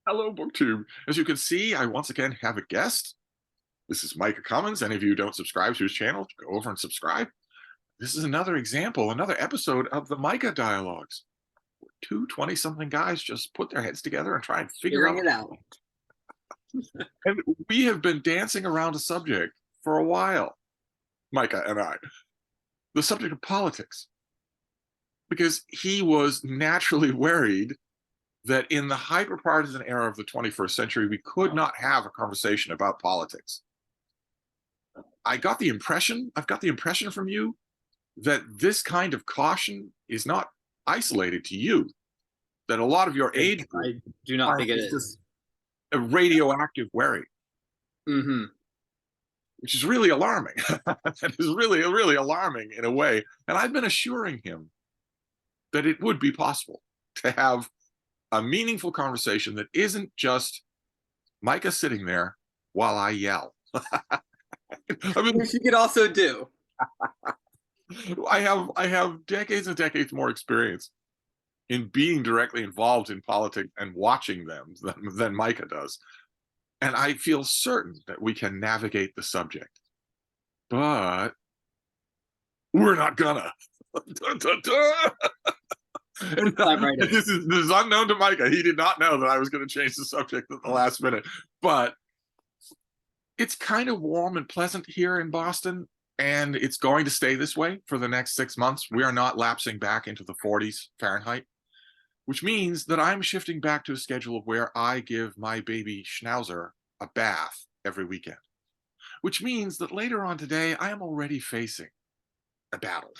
Hello, Booktube. As you can see, I once again have a guest. This is Micah Cummins. Any of you who don't subscribe to his channel, go over and subscribe. This is another example, another episode of the Micah Dialogues. Two 20-something guys just put their heads together and try and figure Figuring out. it out. And we have been dancing around a subject for a while, Micah and I, the subject of politics. Because he was naturally worried that in the hyper-partisan era of the 21st century, we could not have a conversation about politics. I've got the impression from you that this kind of caution is not isolated to you, that a lot of your age group I do not think it is. just a radioactive worry, which is really alarming. That is really, really alarming in a way. And I've been assuring him that it would be possible to have a meaningful conversation that isn't just Micah sitting there while I yell. I mean, Which you could also do. I have decades and decades more experience in being directly involved in politics and watching them than Micah does. And I feel certain that we can navigate the subject. But we're not gonna. And, Right. this is unknown to Micah. He did not know that I was going to change the subject at the last minute. But it's kind of warm and pleasant here in Boston, and it's going to stay this way for the next 6 months. We are not lapsing back into the 40s Fahrenheit, which means that I'm shifting back to a schedule of where I give my baby Schnauzer a bath every weekend, which means that later on today, I am already facing a battle.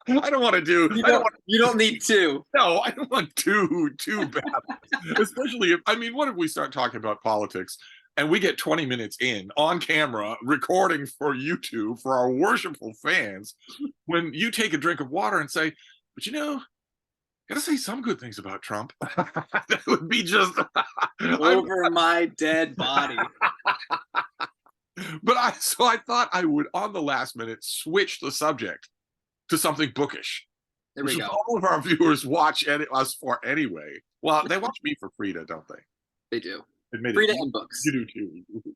I don't want to do. You don't need two. No, I don't want two battles. Especially if, I mean, what if we start talking about politics and we get 20 minutes in on camera recording for YouTube for our worshipful fans, when you take a drink of water and say, but you know, gotta say some good things about Trump. That would be just over my dead body. But I thought I would, on the last minute, switch the subject to something bookish. There we go. All of our viewers watch us for anyway. Well, they watch me for Frida, don't they? They do. Admit Frida it. and books. You do too.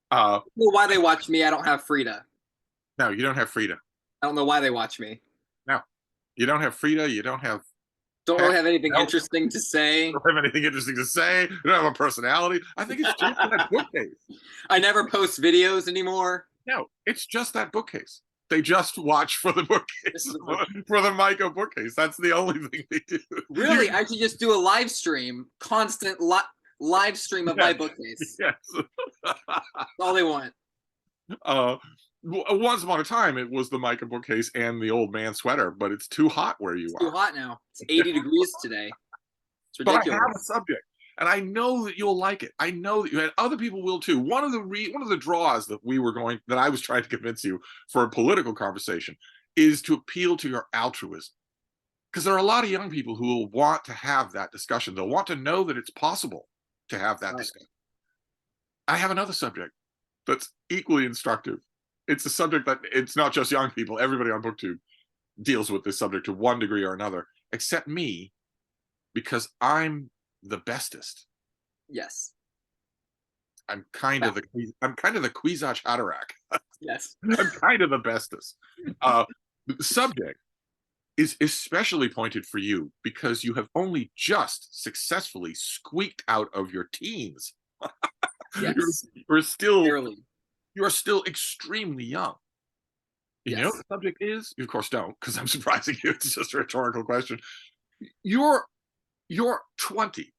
I don't know why they watch me. I don't have Frida. No, you don't have Frida. I don't know why they watch me. No, you don't have Frida. You don't have. Don't really have anything interesting to say. You don't have anything interesting to say. You don't have a personality. I think it's just that bookcase. I never post videos anymore. No, it's just that bookcase. They just watch for the bookcase, for the Micah bookcase. That's the only thing they do. Really, I should just do a live stream, constant live stream of my bookcase. Yes. That's all they want. Once upon a time, it was the Micah bookcase and the old man sweater, but it's too hot where you are. Too hot now. It's 80 degrees today. It's ridiculous. But I have a subject, and I know that you'll like it. I know that you and other people will too. One of the draws that I was trying to convince you for a political conversation is to appeal to your altruism, because there are a lot of young people who will want to have that discussion. They'll want to know that it's possible to have that discussion. I have another subject that's equally instructive. It's a subject that it's not just young people. Everybody on Booktube deals with this subject to one degree or another, except me, because I'm the bestest. Yes. I'm kind of the Kwisatz Haderach. Yes. I'm kind of the bestest. The subject is especially pointed for you because you have only just successfully squeaked out of your teens. Yes. You're still extremely young. You know what the subject is? You of course don't, because I'm surprising you. It's just a rhetorical question. You're 20,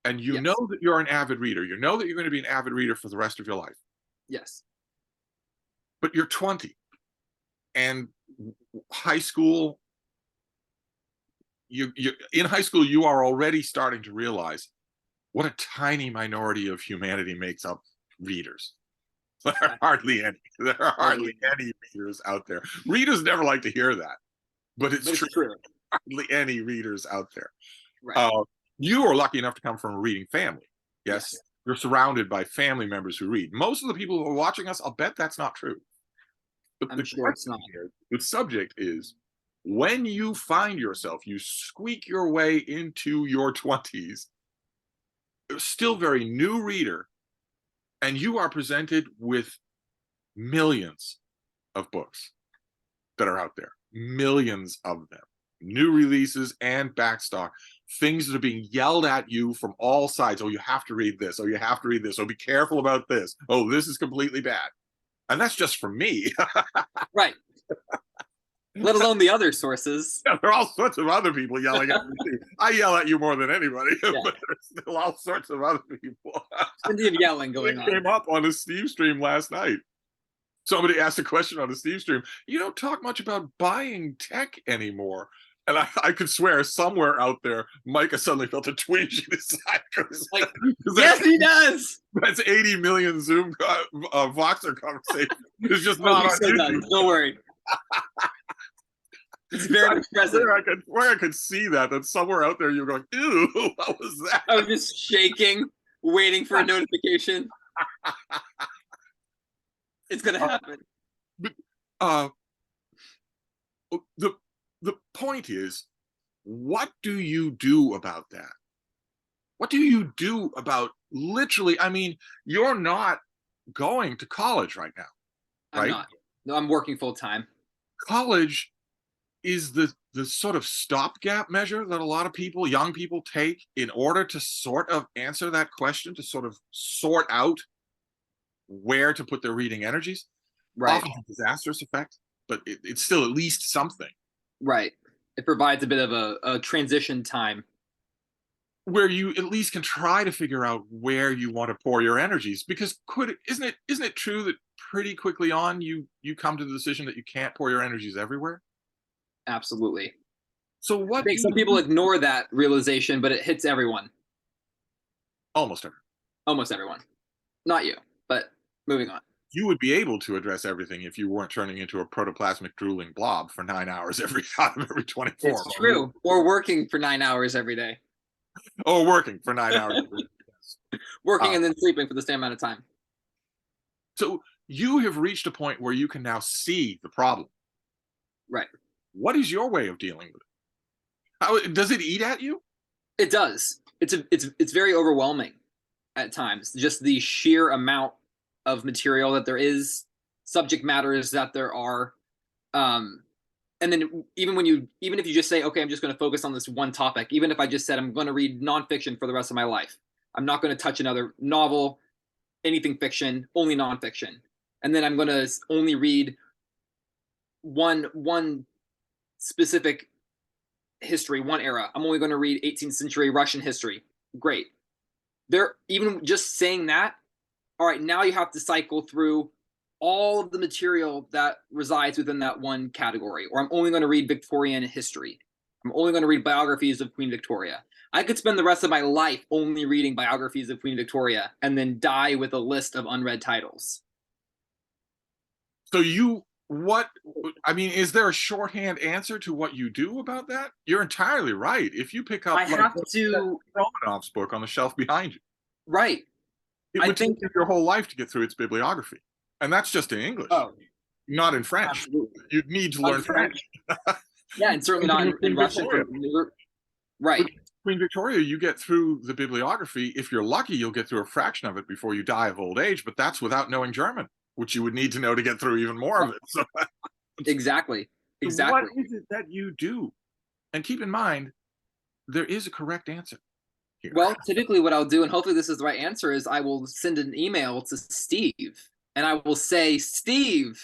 and you know that you're an avid reader. You know that you're going to be an avid reader for the rest of your life. Yes. But you're 20, and high school, in high school, you are already starting to realize what a tiny minority of humanity makes up readers. There are hardly any. There are hardly any readers out there. Readers never like to hear that, but it's true. Hardly any readers out there. Right. You are lucky enough to come from a reading family. Yes. You're surrounded by family members who read. Most of the people who are watching us, I'll bet that's not true. I'm sure it's not. The subject is, when you find yourself, you squeak your way into your 20s, still very new reader, and you are presented with millions of books that are out there, millions of them, new releases and backstock, things that are being yelled at you from all sides. Oh, you have to read this. Oh, you have to read this. Oh, be careful about this. Oh, this is completely bad. And that's just for me. Right. Let alone the other sources. Yeah, there are all sorts of other people yelling at me. I yell at you more than anybody, Yeah. but there's still all sorts of other people. Plenty of yelling going It on. came up on the Steve stream last night. Somebody asked a question on the Steve stream. You don't talk much about buying tech anymore. And I could swear somewhere out there, Micah suddenly felt a twinge in his side. Like, yes, he does. That's 80 million Zoom Voxer conversation. It's just not on so YouTube. done. Don't worry. It's very much present. Where I could see that somewhere out there you're going, ew, what was that? I was just shaking, waiting for a notification. It's gonna happen. The point is, what do you do about that? What do you do about literally? I mean, you're not going to college right now, right? I'm not. No, I'm working full time. College is the sort of stopgap measure that a lot of people, young people, take in order to sort of answer that question, to sort of sort out where to put their reading energies. Right. Often a disastrous effect, but it's still at least something. Right. It provides a bit of a transition time where you at least can try to figure out where you want to pour your energies. Because isn't it true that pretty quickly on you come to the decision that you can't pour your energies everywhere? Absolutely. So what? I think some people ignore that realization, but it hits everyone. Almost everyone. Almost everyone. Not you, but moving on. You would be able to address everything if you weren't turning into a protoplasmic drooling blob for 9 hours every 24. It's true. Or working for 9 hours every day. Or working for 9 hours every day. Working and then sleeping for the same amount of time. So you have reached a point where you can now see the problem. Right. What is your way of dealing with it? How does it eat at you? It does. It's very overwhelming at times. Just the sheer amount of material that there is, subject matters that there are, and then even if you just say, okay, I'm just going to focus on this one topic. Even if I just said I'm going to read nonfiction for the rest of my life, I'm not going to touch another novel, anything fiction, only nonfiction, and then I'm going to only read one specific history, one era. I'm only going to read 18th century Russian history. Great. They're even just saying that. All right, now you have to cycle through all of the material that resides within that one category. Or I'm only going to read Victorian history. I'm only going to read biographies of Queen Victoria. I could spend the rest of my life only reading biographies of Queen Victoria and then die with a list of unread titles. So is there a shorthand answer to what you do about that? You're entirely right. If you pick up Romanov's book on the shelf behind you. Right. It would take you your whole life to get through its bibliography. And that's just in English. Oh. Not in French. Absolutely. You'd need to learn French. Yeah, and certainly not in Russian. Right. With Queen Victoria, you get through the bibliography. If you're lucky, you'll get through a fraction of it before you die of old age, but that's without knowing German, which you would need to know to get through even more of it. So, exactly. What is it that you do? And keep in mind, there is a correct answer here. Well, typically what I'll do, and hopefully this is the right answer, is I will send an email to Steve, and I will say, Steve,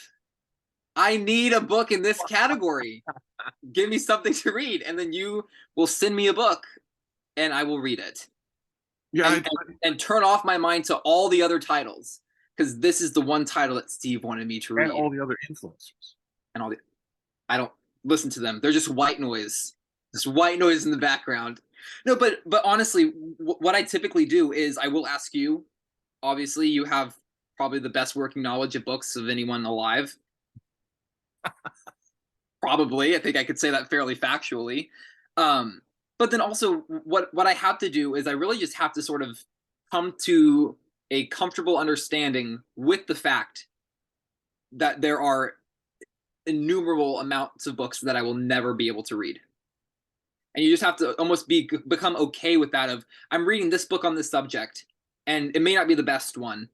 I need a book in this category. Give me something to read. And then you will send me a book, and I will read it. Yeah, and turn off my mind to all the other titles, because this is the one title that Steve wanted me to read. And all the other influencers. And I don't listen to them. They're just white noise. Just white noise in the background. No, but honestly, what I typically do is I will ask you. Obviously, you have probably the best working knowledge of books of anyone alive. Probably, I think I could say that fairly factually. But then also, what I have to do is I really just have to sort of come to a comfortable understanding with the fact that there are innumerable amounts of books that I will never be able to read. And you just have to almost become okay with that. Of I'm reading this book on this subject, and it may not be the best one,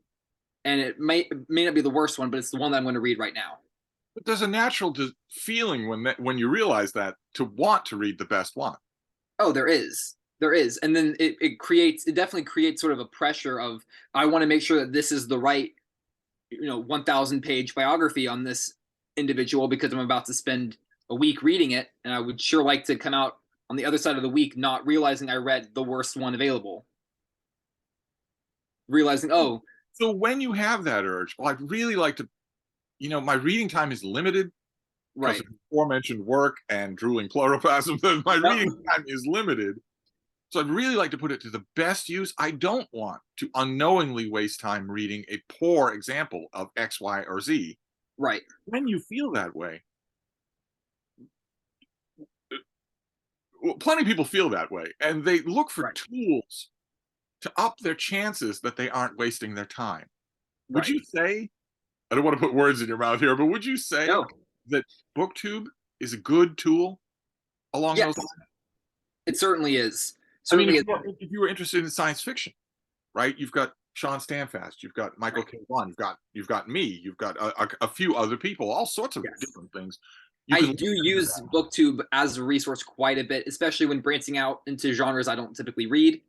and it may not be the worst one, but it's the one that I'm going to read right now. But there's a natural feeling when you realize that to want to read the best one. Oh, there is, and then it definitely creates sort of a pressure of I want to make sure that this is the right 1,000 page biography on this individual because I'm about to spend a week reading it, and I would sure like to come out on the other side of the week not realizing I read the worst one available. Realizing, oh, So when you have that urge, well, I'd really like to, my reading time is limited because right. of aforementioned work and drooling chloroplasm. My Yep. reading time is limited. So I'd really like to put it to the best use. I don't want to unknowingly waste time reading a poor example of X, Y, or Z. Right. When you feel that way, well, plenty of people feel that way, and they look for Right. tools to up their chances that they aren't wasting their time. Would Right. you say, I don't want to put words in your mouth here, but would you say No. that Booktube is a good tool along Yes, those lines? it certainly is. I mean, Certainly is. if you were interested in science fiction, right? You've got Sean Stanfast, you've got Michael Right. K. Vaughan, you've got me, you've got a few other people, all sorts of Yes. different things. You I can do listen to use that. Booktube as a resource quite a bit, especially when branching out into genres I don't typically read.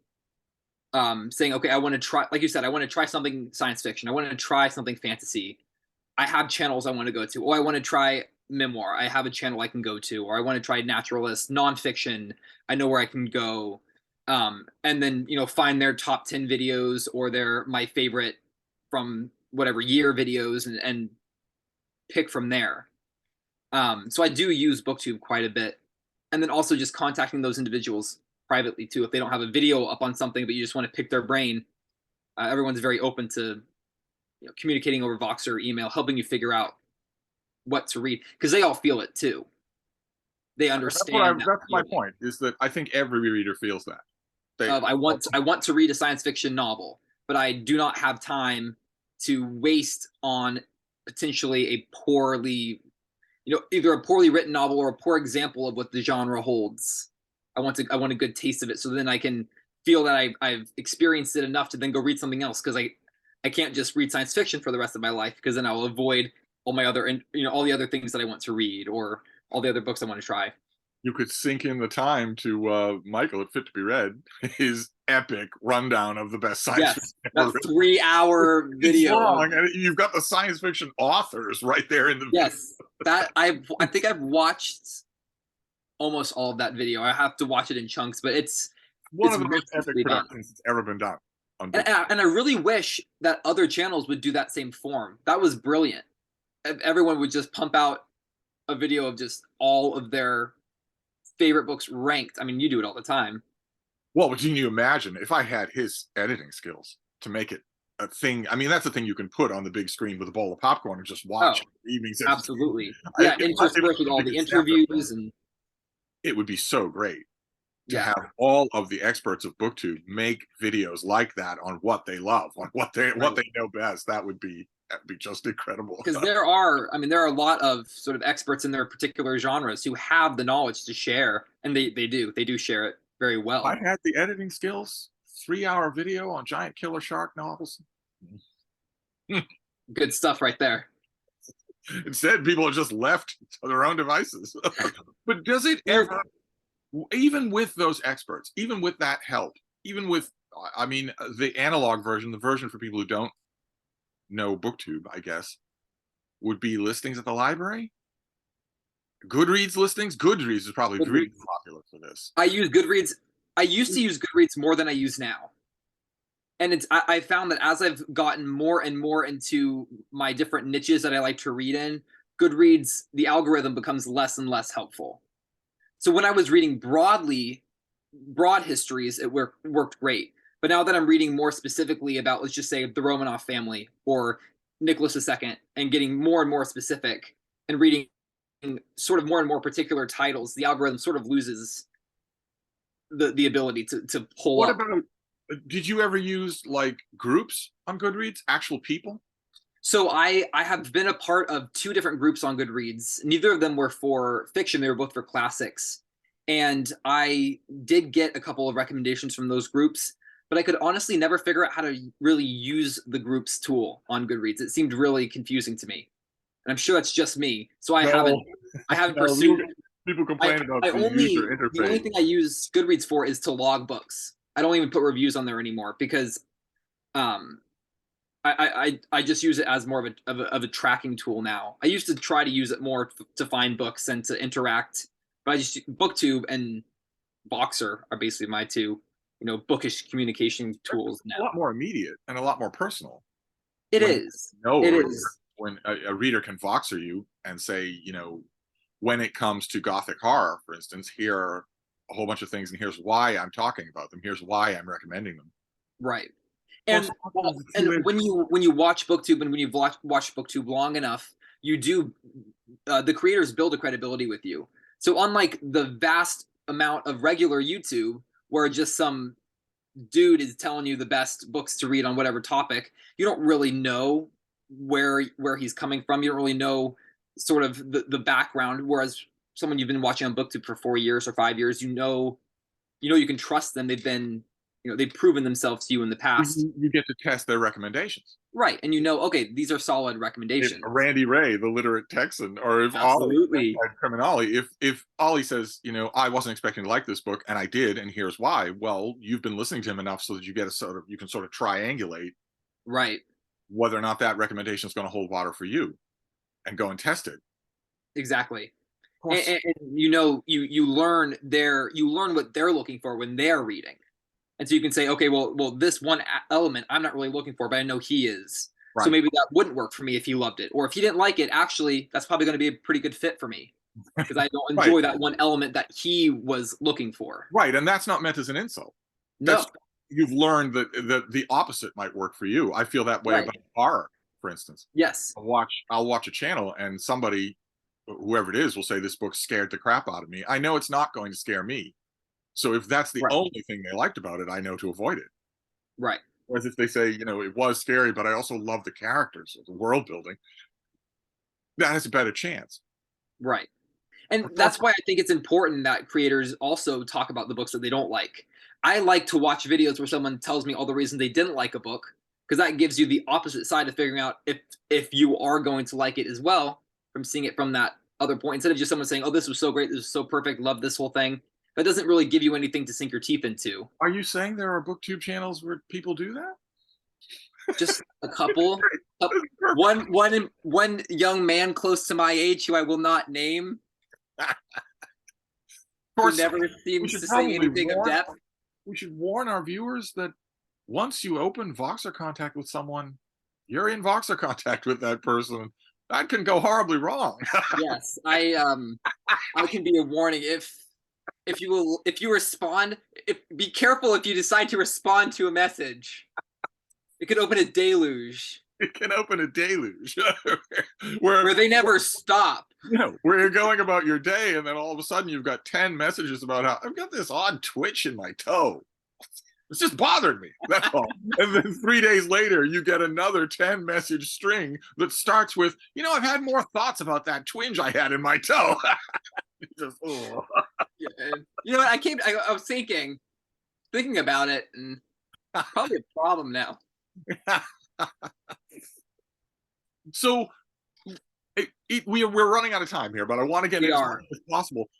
Saying, okay, I want to try, like you said, I want to try something science fiction. I want to try something fantasy. I have channels I want to go to. Or I want to try memoir. I have a channel I can go to. Or I want to try naturalist, nonfiction. I know where I can go. And then, find their top 10 videos or my favorite from whatever year videos and pick from there. So I do use Booktube quite a bit. And then also just contacting those individuals privately too. If they don't have a video up on something, but you just want to pick their brain, everyone's very open to communicating over Vox or email, helping you figure out what to read because they all feel it too. They understand that That's my feeling point, is that I think every reader feels that. They of I want to read a science fiction novel, but I do not have time to waste on potentially a poorly either a poorly written novel or a poor example of what the genre holds. I want a good taste of it, so then I can feel that I've experienced it enough to then go read something else because I can't just read science fiction for the rest of my life because then I'll avoid all my other all the other things that I want to read or all the other books I want to try. You could sink in the time to Michael at Fit to Be Read, his epic rundown of the best science fiction Yes, ever that written. 3 hour It's video. long, and you've got the science fiction authors right there in the video. Yes, that I think I've watched almost all of that video. I have to watch it in chunks, but One it's of the most epic masterfully done. productions that's ever been done on And, book. and I really wish that other channels would do that same form. That was brilliant. If everyone would just pump out a video of just all of their favorite books ranked. I mean, you do it all the time. Well, but can you imagine if I had his editing skills to make it a thing? I mean, that's a thing you can put on the big screen with a bowl of popcorn and just Oh, watch evenings. absolutely. I, Yeah, interspersed with all the interviews and it would be so great to yeah, have all of the experts of BookTube make videos like that on what they love, on what they know best. That'd be just incredible. because I mean, there are a lot of sort of experts in their particular genres who have the knowledge to share, and they do share it very I well. had the editing skills, 3 hour video on giant killer shark novels. Good stuff right there. Instead, people are just left to their own devices. But does it ever, even with those experts, even with that help, even with, I mean, the analog version, the version for people who don't know BookTube, I guess, would be listings at the library? Goodreads listings? Goodreads is probably really Goodreads. popular for this. I use Goodreads. I used to use Goodreads more than I use now. And I found that as I've gotten more and more into my different niches that I like to read in, Goodreads, the algorithm becomes less and less helpful. So when I was reading broad histories, it worked great. But now that I'm reading more specifically about, let's just say, the Romanov family or Nicholas II, and getting more and more specific and reading sort of more and more particular titles, the algorithm sort of loses the ability to pull What up. about, did you ever use like groups on Goodreads? Actual people? So I have been a part of 2 different groups on Goodreads. Neither of them were for fiction; they were both for classics. And I did get a couple of recommendations from those groups, but I could honestly never figure out how to really use the group's tool on Goodreads. It seemed really confusing to me. And I'm sure that's just me. So No, I haven't no, pursued. people complain about I the user only the only interface. thing I use Goodreads for is to log books. I don't even put reviews on there anymore because um I just use it as more of a tracking tool now. I used to try to use it more to find books and to interact, but I just Booktube and Boxer are basically my two, bookish communication tools A now. lot more immediate and a lot more personal. It When is. you know It a reader, is. when a reader can Voxer you and say, when it comes to Gothic horror, for instance, here are a whole bunch of things, and here's why I'm talking about them. Here's why I'm recommending them. Right. Most And well, often the and two-edged when you watch Booktube and when you've watched Booktube long enough, you do the creators build a credibility with you. So unlike the vast amount of regular YouTube where just some dude is telling you the best books to read on whatever topic, you don't really know where he's coming from. You don't really know sort of the background. Whereas someone you've been watching on Booktube for 4 years or 5 years, you can trust them. They've proven themselves to you in the past. you get to test their recommendations. Right. And okay, these are solid If recommendations. Randy Ray, the literate Texan, or if Ollie, Absolutely. Criminale, if Ollie says, I wasn't expecting to like this book, and I did, and here's why. Well, you've been listening to him enough so that you can sort of triangulate Right. whether or not that recommendation is going to hold water for you, and go and test it. Exactly. Of course, And you learn what they're looking for when they're reading. And so you can say, okay, well, this one element I'm not really looking for, but I know he is. So right, maybe that wouldn't work for me if he loved it. Or if he didn't like it, actually, that's probably going to be a pretty good fit for me because I don't right, enjoy that one element that he was looking for. right, and that's not meant as an insult. No. That's You've learned that the opposite might work for you. I feel that way Right. about horror, for instance. Yes. I'll watch a channel, and somebody, whoever it is, will say this book scared the crap out of me. I know it's not going to scare me. So if that's the Right. only thing they liked about it, I know to avoid it. Right. Whereas if they say, it was scary, but I also love the characters, the world building, that has a better chance. Right. And that's why I think it's important that creators also talk about the books that they don't like. I like to watch videos where someone tells me all the reasons they didn't like a book because that gives you the opposite side of figuring out if you are going to like it as well from seeing it from that other point instead of just someone saying, "Oh, this was so great, this was so perfect, love this whole thing." That doesn't really give you anything to sink your teeth into. Are you saying there are booktube channels where people do that? Just a couple, That's perfect. one young man close to my age who I will not name, Of who course, never we seems should to say probably anything of warn depth. we should warn our viewers that once you open Voxer contact with someone, you're in Voxer contact with that person. That can go horribly wrong. Yes, I can be a warning if you respond. If Be careful if you decide to respond to a message. It could open a deluge It can open a deluge where where they never stop. where you're going about your day, and then all of a sudden you've got 10 messages about how I've got this odd twitch in my toe. It's just bothered me. That's all. And then 3 days later, you get another 10 message string that starts with, I've had more thoughts about that twinge I had in my toe. Just, oh. Yeah, and you know what? I was thinking about it, and probably a problem now. So we're running out of time here, but I want to get We in as are. much as possible.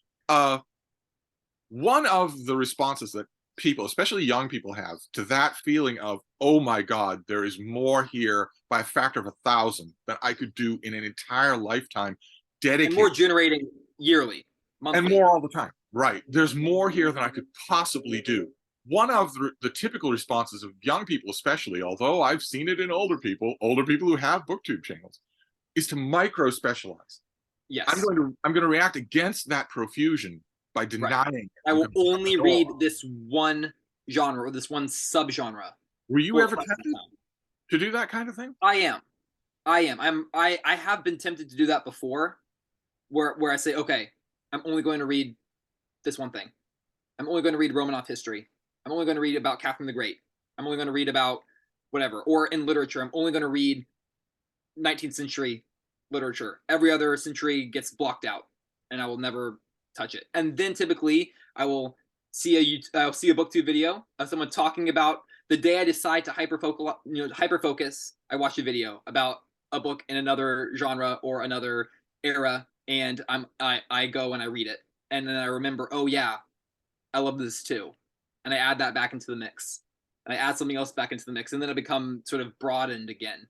One of the responses that people, especially young people, have to that feeling of, oh my God, there is more here by a factor of 1,000 than I could do in an entire lifetime, And dedicated, more generating yearly, and monthly. more all the time. Right. There's more here than I could possibly do. One of the typical responses of young people, especially, although I've seen it in older people who have booktube channels, is to micro specialize. Yes. I'm going to react against that profusion by Right. denying I it. will only read this one genre or this one subgenre Were you for ever quite some tempted time. to do that kind of thing? I am. I am. I have been tempted to do that before, where I say, okay, I'm only going to read this one thing. I'm only going to read Romanov history. I'm only going to read about Catherine the Great. I'm only going to read about whatever. Or in literature, I'm only going to read 19th century literature. Every other century gets blocked out, and I will never touch it. And then typically I will I'll see a booktube video of someone talking about the day I decide to hyperfocus. I watch a video about a book in another genre or another era, and I go and I read it, and then I remember, oh yeah, I love this too, and I add that back into the mix, and I add something else back into the mix, and then I become sort of broadened again.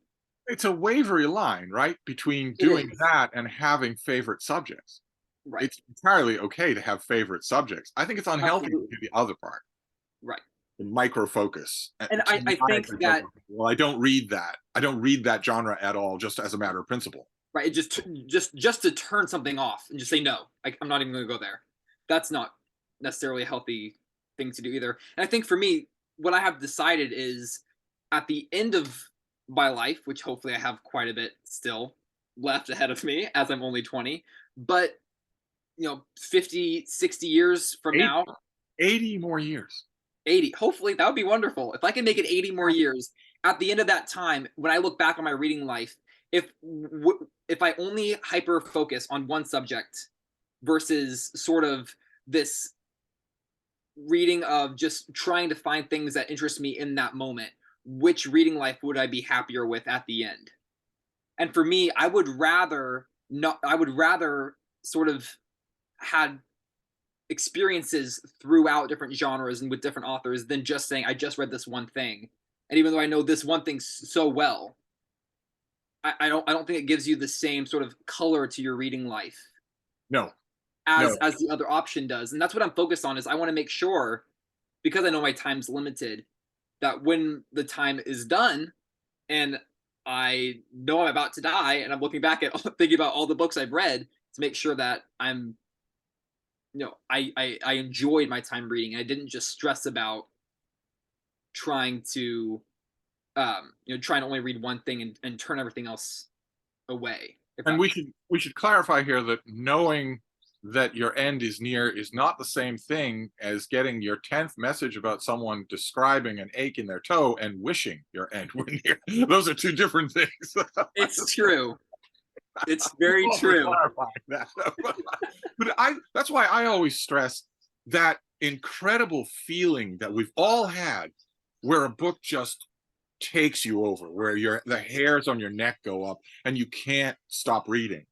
It's a wavery line, right, between It doing is. that and having favorite subjects. Right. It's entirely okay to have favorite subjects. I think it's unhealthy to Absolutely. do the other part, Right. the micro focus. And I think that, Well, I don't read that. I don't read that genre at all, just as a matter of principle. right, it just to turn something off and just say no, I'm not even going to go there. That's not necessarily a healthy thing to do either. And I think for me, what I have decided is at the end of my life, which hopefully I have quite a bit still left ahead of me as I'm only 20, but 50, 60 years from 80, now, 80 more years. 80, hopefully that would be wonderful. If I can make it 80 more years, at the end of that time, when I look back on my reading life, if I only hyper focus on one subject versus sort of this reading of just trying to find things that interest me in that moment, which reading life would I be happier with at the end? And for me, I would rather not, I would rather sort of had experiences throughout different genres and with different authors than just saying I just read this one thing. And even though I know this one thing so well, I don't think it gives you the same sort of color to your reading life No, as no. the other option does. And that's what I'm focused on is I want to make sure, because I know my time's limited, that when the time is done and I know I'm about to die and I'm looking back at thinking about all the books I've read to make sure that I'm I enjoyed my time reading. I didn't just stress about trying to trying to only read one thing and turn everything else away. If And that makes we should clarify here that knowing that your end is near is not the same thing as getting your 10th message about someone describing an ache in their toe and wishing your end were near. Those are two different things. It's true. It's very true. That. But that's why I always stress that incredible feeling that we've all had where a book just takes you over, where the hairs on your neck go up and you can't stop reading.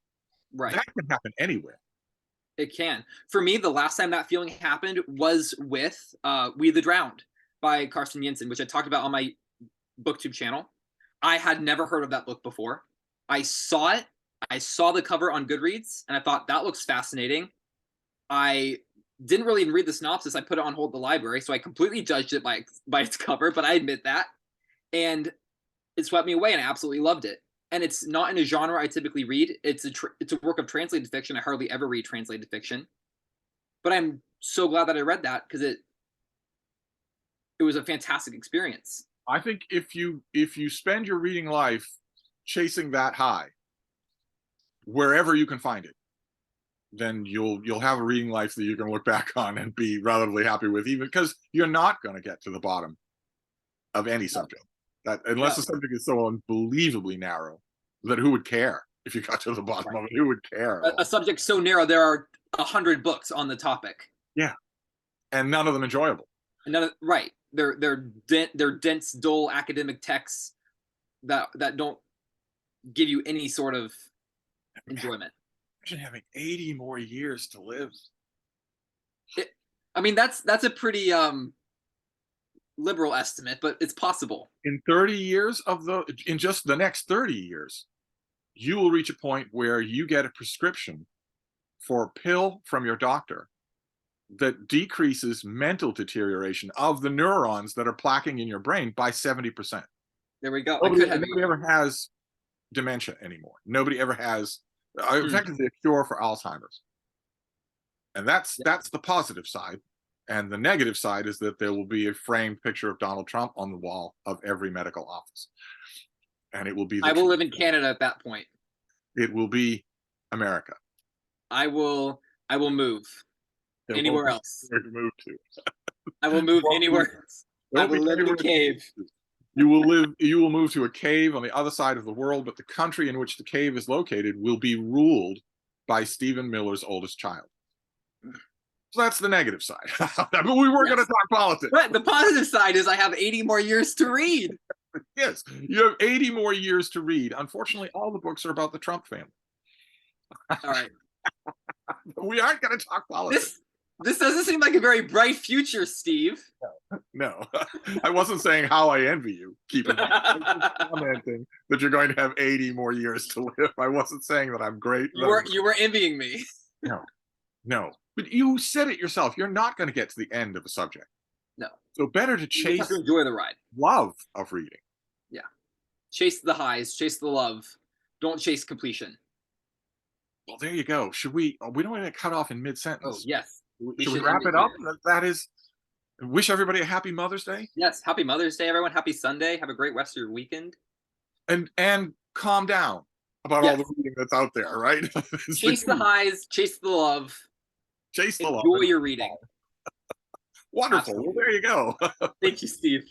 Right. That can happen anywhere. It can. For me, the last time that feeling happened was with We the Drowned by Carsten Jensen, which I talked about on my Booktube channel. I had never heard of that book before. I saw it. I saw the cover on Goodreads, and I thought, that looks fascinating. I didn't really even read the synopsis. I put it on hold at the library, so I completely judged it by its cover, but I admit that. And it swept me away, and I absolutely loved it. And it's not in a genre I typically read. It's a work of translated fiction. I hardly ever read translated fiction. But I'm so glad that I read that because it was a fantastic experience. I think if you spend your reading life chasing that high, wherever you can find it, then you'll have a reading life that you can look back on and be relatively happy with, even because you're not going to get to the bottom of any subject. That unless the subject is so unbelievably narrow that who would care if you got to the bottom of it? Who would care? A subject so narrow, there are 100 books on the topic. Yeah, and none of them enjoyable. Right. They're dense, dull academic texts that don't give you any sort of enjoyment. Imagine having 80 more years to live. I mean, that's a pretty liberal estimate, but it's possible. In 30 years in just the next 30 years, you will reach a point where you get a prescription for a pill from your doctor that decreases mental deterioration of the neurons that are plaquing in your brain by 70%. There we go. Nobody ever has dementia anymore. Nobody ever has effectively a cure for Alzheimer's. And that's the positive side. And the negative side is that there will be a framed picture of Donald Trump on the wall of every medical office. And it will be I will live in Canada at that point. It will be America. I will move anywhere else. Where to move to. I will move anywhere else. I will live in a cave. You will move to a cave on the other side of the world, but the country in which the cave is located will be ruled by Stephen Miller's oldest child. So that's the negative side. But we were Yes. going to talk politics. But the positive side is I have 80 more years to read. Yes, you have 80 more years to read. Unfortunately, all the books are about the Trump family. All right. We aren't going to talk politics. This doesn't seem like a very bright future, Steve. No, I wasn't saying how I envy you. Keep in mind, I was commenting that you're going to have 80 more years to live. I wasn't saying that I'm great. You were envying me. No. But you said it yourself. You're not going to get to the end of a subject. No. So better to You have chase to enjoy the ride. love of reading. Yeah. Chase the highs, chase the love. Don't chase completion. Well, there you go. Should we? We don't want to cut off in mid-sentence. Oh, yes. Should we wrap it up? That is. Wish everybody a happy Mother's Day. Yes. Happy Mother's Day, everyone. Happy Sunday. Have a great rest of your weekend. And calm down about all the reading that's out there, right? Chase the highs, chase the love. Chase the love. Enjoy your reading. Wonderful. Well, there you go. Thank you, Steve.